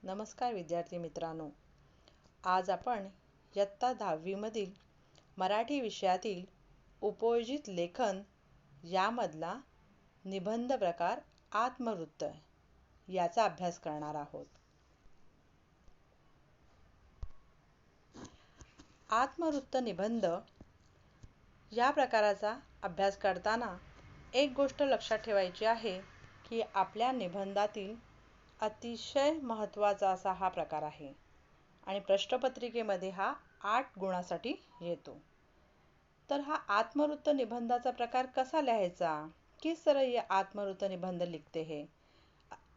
नमस्कार विद्यार्थी मित्रांनो. आज आपण इयत्ता 10वी मधील मराठी विषयातील उपयोजित लेखन यामधला निबंध प्रकार आत्मवृत्त याचा अभ्यास करणार आहोत. आत्मवृत्त निबंध या प्रकाराचा अभ्यास करताना एक गोष्ट लक्षात ठेवायची आहे की आपल्या निबंधातील अतिशय महत्त्वाचा असा हा प्रकार आहे आणि प्रश्नपत्रिकेमध्ये हा 8 गुणासाठी येतो. तर हा आत्मवृत्त निबंधाचा प्रकार कसा लिहायचा? किस तरह ये आत्मवृत्त निबंध लिखते हैं?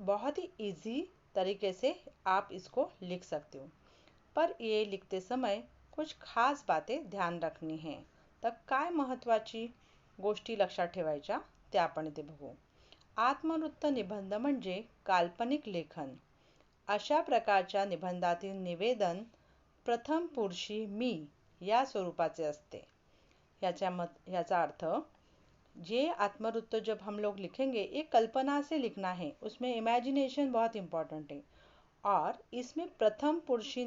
बहुत ही इजी तरीके से आप इसको लिख सकते हो. पर ये लिखते समय कुछ खास बातें ध्यान रखनी है. तर काय महत्त्वाची गोष्टी लक्षात ठेवायच्या ते आपण इथे बघू. आत्मवृत्त निबंध म्हणजे काल्पनिक लेखन. अशा प्रकारच्या निबंधातील निवेदन प्रथम पुरुषी मी या स्वरूपाचे असते. याचा अर्थ ये आत्मवृत्त जब हम लोग लिखेंगे एक कल्पना से लिखना है. उसमें इमेजिनेशन बहुत इम्पोर्टेंट है. और इसमें प्रथम पुरुषी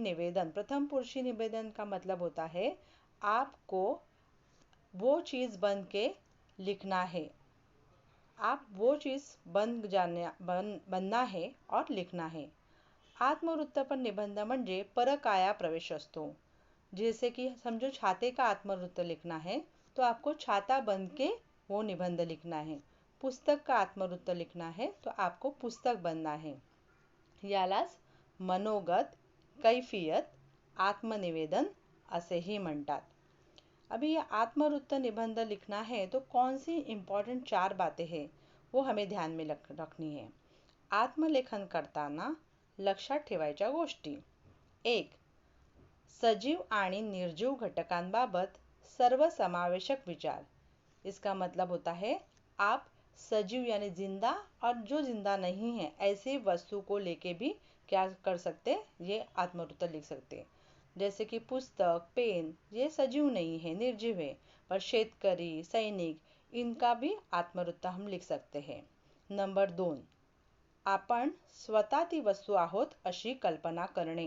निवेदन का मतलब होता है आपको वो चीज़ बन के लिखना है. आप वो चीज़ बनना है और लिखना है. आत्मवृत्त पर निबंध म्हणजे परकाया प्रवेश असतो. जैसे कि समझो छाते का आत्मवृत्त लिखना है तो आपको छाता बन के वो निबंध लिखना है. पुस्तक का आत्मवृत्त लिखना है तो आपको पुस्तक बनना है. यालाच मनोगत, कैफियत, आत्मनिवेदन असेही म्हणतात. अभी ये आत्मवृत्त निबंध लिखना है तो कौन सी इम्पॉर्टेंट 4 बातें हैं वो हमें ध्यान में रखनी है. आत्मलेखन करताना लक्षात ठेवायच्या गोष्टी. 1. सजीव आणि निर्जीव घटकांबाबत सर्वसमावेशक विचार. इसका मतलब होता है आप सजीव यानी जिंदा और जो जिंदा नहीं है ऐसी वस्तु को लेके भी क्या कर सकते, ये आत्मवृत्त लिख सकते. जैसे कि पुस्तक, पेन ये सजीव नहीं है, निर्जीव है. पर शेतकरी, सैनिक इनका भी आत्मवृत्त हम लिख सकते हैं. नंबर 2. आपण स्वतः ती वस्तू आहोत अशी कल्पना करणे.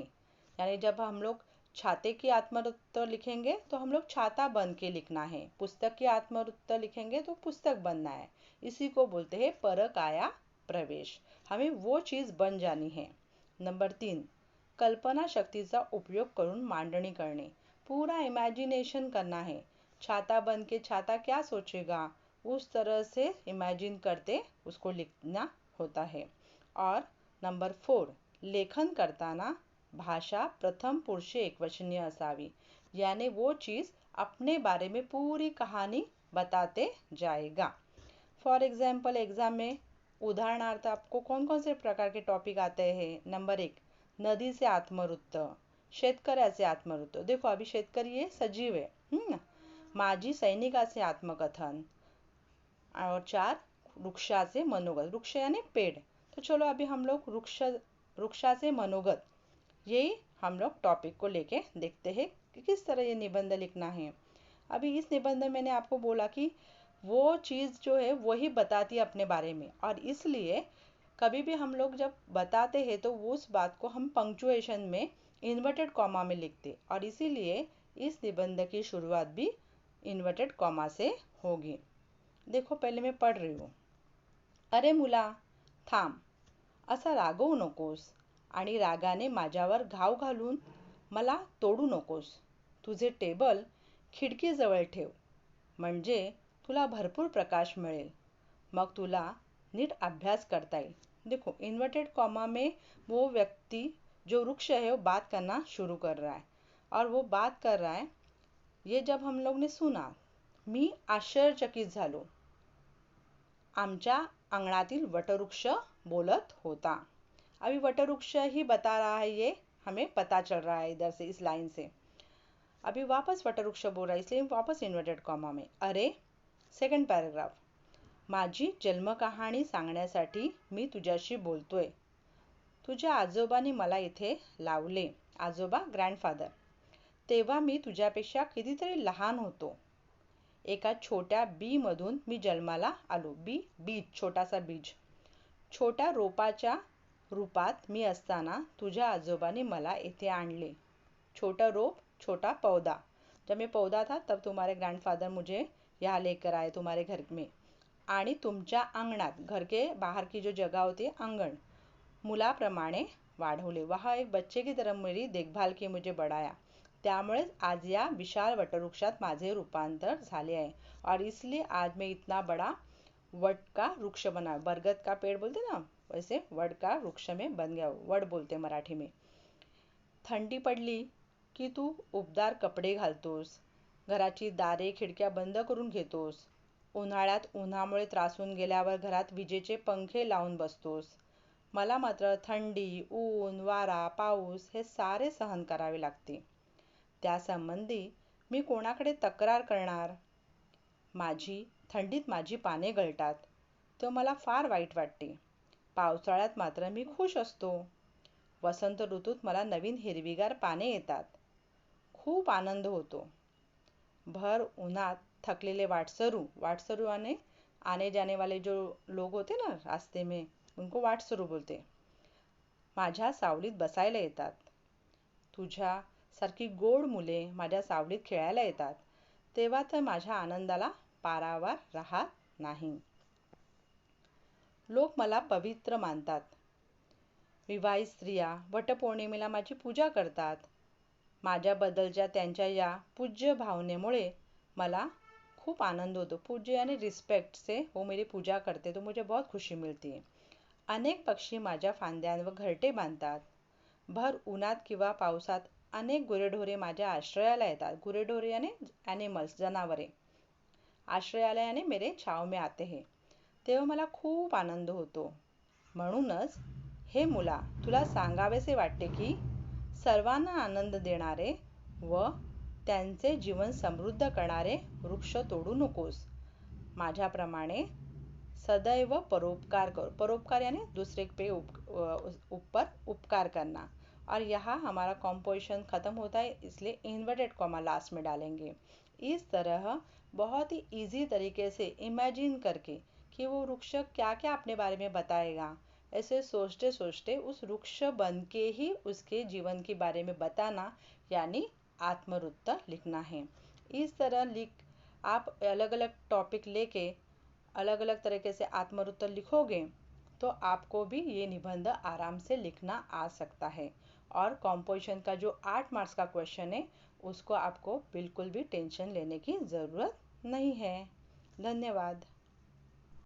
यानी जब हम लोग छाते की आत्मवृत्त लिखेंगे तो हम लोग छाता बन के लिखना है. पुस्तक की आत्मवृत्त लिखेंगे तो पुस्तक बनना है. इसी को बोलते हैं परकाया प्रवेश. हमें वो चीज़ बन जानी है. नंबर 3. कल्पना शक्तीचा उपयोग करून मांडणी करणे. पूरा इमेजिनेशन करना है. छाता बन के छाता क्या सोचेगा उस तरह से इमेजिन करते उसको लिखना होता है. और नंबर 4. लेखन करताना भाषा प्रथम पुरुषी एकवचनीय असावी. यानी वो चीज़ अपने बारे में पूरी कहानी बताते जाएगा. फॉर एग्जाम्पल एग्जाम में उदाहरणार्थ आपको कौन कौन से प्रकार के टॉपिक आते हैं. नंबर 1. नदी से आत्मवृत्त, शेतकऱ्याचे आत्मवृत्त. देखो अभी शेतकरी ये सजीव है. माझी सैनिकाचे आत्मकथन. और 4. वृक्षाचे मनोगत. वृक्ष यानी पेड़. तो चलो अभी हम लोग वृक्षाचे मनोगत यही हम लोग टॉपिक को लेके देखते हैं कि किस तरह ये निबंध लिखना है. अभी इस निबंध में मैंने आपको बोला कि वो चीज़ जो है वही बताती है अपने बारे में. और इसलिए कभी भी हम लोग जब बताते हैं तो उस बात को हम पंक्चुएशन में इन्वर्टेड कॉमा में लिखते. और इसीलिए इस निबंध की शुरुआत भी इन्वर्टेड कॉमा से होगी. देखो पहले मैं पढ़ रही हूँ. अरे मुला थांब, असा रागवू नकोस आणि रागाने माझ्यावर घाव घालून मला तोडू नकोस. तुझे टेबल खिडकीजवळ ठेव म्हणजे तुला भरपूर प्रकाश मिळेल. मग तुला नीट अभ्यास करता येईल. देखो इन्वर्टेड कॉमा में वो व्यक्ति जो वृक्ष है वो बात करना शुरू कर रहा है. और वो बात कर रहा है ये जब हम लोग ने सुना मी आश्चर्यचकित झालो. आमच्या अंगणातील वटवृक्ष बोलत होता. अभी वटवृक्ष ही बता रहा है, ये हमें पता चल रहा है इधर से इस लाइन से. अभी वापस वटवृक्ष बोल रहा है इसलिए वापस इन्वर्टेड कॉमा में. अरे सेकंड पॅराग्राफ. माझी जन्मकहाणी सांगण्यासाठी मी तुझ्याशी बोलतोय. तुझ्या आजोबांनी मला इथे लावले. आजोबा ग्रँडफादर. तेव्हा मी तुझ्यापेक्षा कितीतरी लहान होतो. एका छोट्या बी मधून मी जन्माला आलो. बीज, छोटासा बीज. छोट्या रोपाच्या रूपात मी असताना तुझ्या आजोबांनी मला इथे आणले. छोटा रोप छोटा पौधा. जब मैं पौधा था तब तुम्हारे ग्रैंडफादर मुझे यहाँ लेकर आए तुम्हारे घर में. आणि तुमच्या अंगणात, घर के बाहर की जो जगह होती है अंगण, मुलाप्रमाणे वाढवले. वहाँ एक बच्चे की तरह मेरी देखभाल की, मुझे बढ़ाया. त्यामुळेच आज या विशाल वटवृक्षात माझे रूपांतर झाले आहे. और इसलिए आज मैं इतना बड़ा वट का वृक्ष बना. बरगद का पेड़ बोलते ना, वैसे वड का वृक्ष में बन गया. वड बोलते मराठी में. थंडी पडली की तू उबदार कपडे घालतोस. घराची दारे खिडक्या बंद करून घेतोस. उन्हाळ्यात उन्हामुळे त्रासून गेल्यावर घरात विजेचे पंखे लावून बसतोस. मला मात्र थंडी, ऊन, वारा, पाऊस हे सारे सहन करावे लागते. त्यासंबंधी मी कोणाकडे तक्रार करणार? थंडीत माझी पाने गळतात, तेव्हा मला फार वाईट वाटते. पावसाळ्यात मात्र मी खुश असतो. वसंत ऋतूत मला नवीन हिरवीगार पाने येतात. खूप आनंद होतो. भर उन्हात थकलेले वाटसरू आने जाने वाले जो लोग होते ना रास्ते में, उनको वाटसरू बोलते, माझ्या सावलीत बसायला येतात. तुझ्यासारखी गोड मुले माझ्या सावलीत खेळायला येतात, तेव्हा तर माझ्या आनंदाला पारावार राहत नाही. लोक मला पवित्र मानतात. विवाहित स्त्रिया वटपौर्णिमेला माझी पूजा करतात. माझ्याबद्दलच्या त्यांच्या या पूज्य भावनेमुळे मला खूप आनंद होतो. पूज्य यानी रिस्पेक्ट से वो मेरी पूजा करते तो मुझे बहुत खुशी मिळती है. अनेक पक्षी माझ्या फांद्यांवर घरटे बांधतात. भर उन्हात किंवा पावसात अनेक गुरेढोरे माझ्या आश्रयाला येतात. गुरेढोरे यानी ॲनिमल्स, जनावरे. आश्रयाला यानी मेरे छाव में आते हैं. तेव्हा मला खूप आनंद होतो. म्हणूनच हे मुला, तुला सांगावेसे वाटते की सर्वांना आनंद देणारे व त्यांचे जीवन समृद्ध करणारे वृक्ष तोडू नकोस. माझ्याप्रमाणे सदैव परोपकार कर. परोपकार यानी दूसरे पे ऊपर उपकार करना. और यहाँ हमारा कॉम्पोजिशन खत्म होता है, इसलिए इन्वर्टेड कॉमा लास्ट में डालेंगे. इस तरह बहुत ही ईजी तरीके से इमेजिन करके कि वो वृक्ष क्या क्या अपने बारे में बताएगा, ऐसे सोचते सोचते उस वृक्ष बन के ही उसके जीवन के बारे में बताना, यानी आत्मवृत्त लिखना है. इस तरह आप अलग अलग टॉपिक लेके अलग अलग तरीके से आत्मवृत्त लिखोगे तो आपको भी ये निबंध आराम से लिखना आ सकता है. और कॉम्पोजिशन का जो 8 मार्क्स का क्वेश्चन है उसको आपको बिल्कुल भी टेंशन लेने की ज़रूरत नहीं है. धन्यवाद.